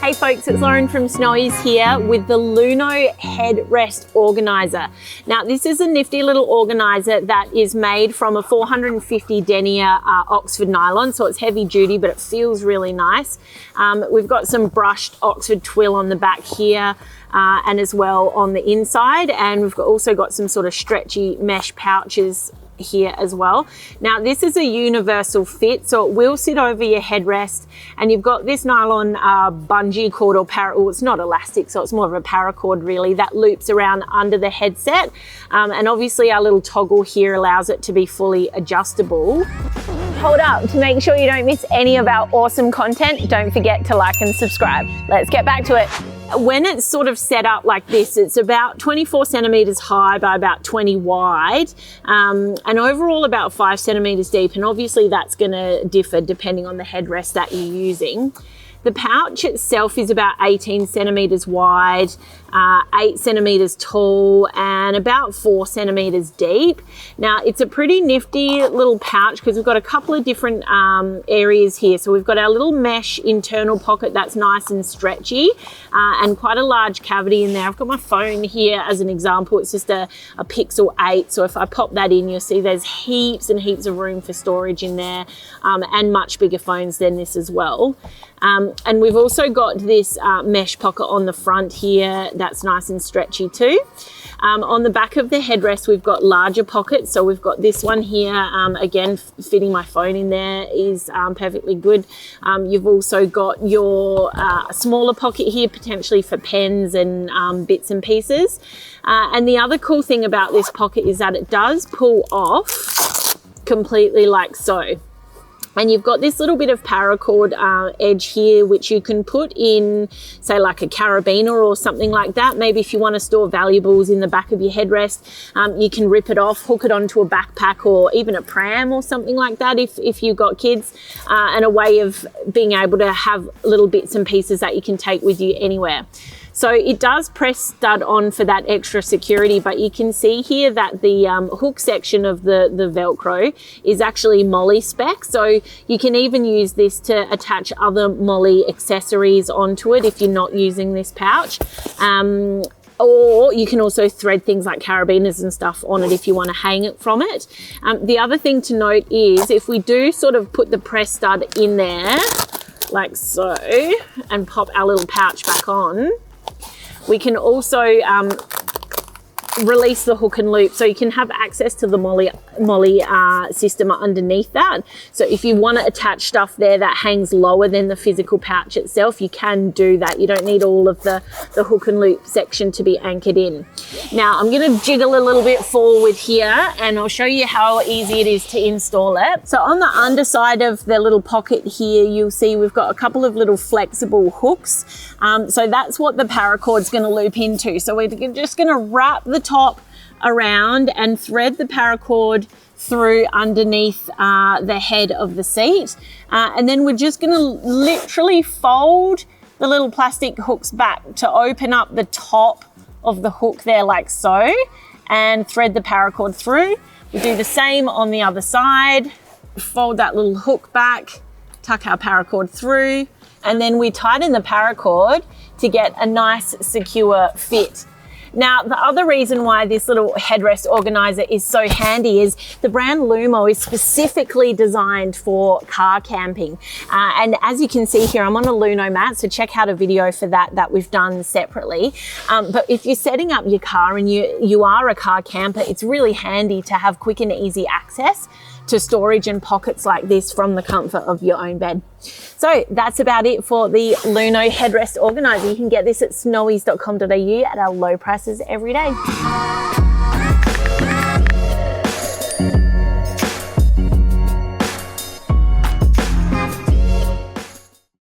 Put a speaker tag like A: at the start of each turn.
A: Hey folks, it's Lauren from Snowy's here with the Luno Headrest Organiser. Now this is a nifty little organiser that is made from a 450 denier Oxford nylon, so it's heavy duty but it feels really nice. We've got some brushed Oxford twill on the back here and as well on the inside, and we've also got some sort of stretchy mesh pouches here as well. Now this is a universal fit, so it will sit over your headrest, and you've got this nylon bungee cord or well, it's not elastic, so it's more of a paracord really, that loops around under the headset, and obviously our little toggle here allows it to be fully adjustable. Hold up, to make sure you don't miss any of our awesome content, don't forget to like and subscribe. Let's get back to it. When it's sort of set up like this, it's about 24 centimeters high by about 20 wide, and overall about 5 centimeters deep, and obviously that's going to differ depending on the headrest that you're using. The pouch itself is about 18 centimeters wide, 8 centimeters tall, and about 4 centimeters deep. Now it's a pretty nifty little pouch because we've got a couple of different areas here. So we've got our little mesh internal pocket that's nice and stretchy, and quite a large cavity in there. I've got my phone here as an example. It's just a Pixel 8. So if I pop that in, you'll see there's heaps and heaps of room for storage in there, and much bigger phones than this as well. And we've also got this mesh pocket on the front here that's nice and stretchy too. On the back of the headrest we've got larger pockets, so we've got this one here, again fitting my phone in there is perfectly good. You've also got your smaller pocket here potentially for pens and bits and pieces, and the other cool thing about this pocket is that it does pull off completely like so. And you've got this little bit of paracord edge here, which you can put in, say, like a carabiner or something like that. Maybe if you want to store valuables in the back of your headrest, you can rip it off, hook it onto a backpack or even a pram or something like that if you've got kids, and a way of being able to have little bits and pieces that you can take with you anywhere. So it does press stud on for that extra security, but you can see here that the hook section of the Velcro is actually MOLLE spec. So you can even use this to attach other MOLLE accessories onto it if you're not using this pouch. Or you can also thread things like carabiners and stuff on it if you want to hang it from it. The other thing to note is if we do sort of put the press stud in there, like so, and pop our little pouch back on, we can also release the hook and loop, so you can have access to the MOLLE system underneath that. So if you want to attach stuff there that hangs lower than the physical pouch itself, you can do that. You don't need all of the hook and loop section to be anchored in. Now I'm going to jiggle a little bit forward here and I'll show you how easy it is to install it. So on the underside of the little pocket here, you'll see we've got a couple of little flexible hooks. So that's what the paracord's going to loop into. So we're just going to wrap the top around and thread the paracord through underneath the head of the seat, and then we're just going to literally fold the little plastic hooks back to open up the top of the hook there like so, and thread the paracord through. We do the same on the other side, fold that little hook back, tuck our paracord through, and then we tighten the paracord to get a nice secure fit. Now, the other reason why this little headrest organizer is so handy is the brand Luno is specifically designed for car camping. And as you can see here, I'm on a Luno mat, so check out a video for that we've done separately. But if you're setting up your car and you are a car camper, it's really handy to have quick and easy access to storage and pockets like this from the comfort of your own bed. So that's about it for the Luno Headrest Organiser. You can get this at snowys.com.au at our low prices every day.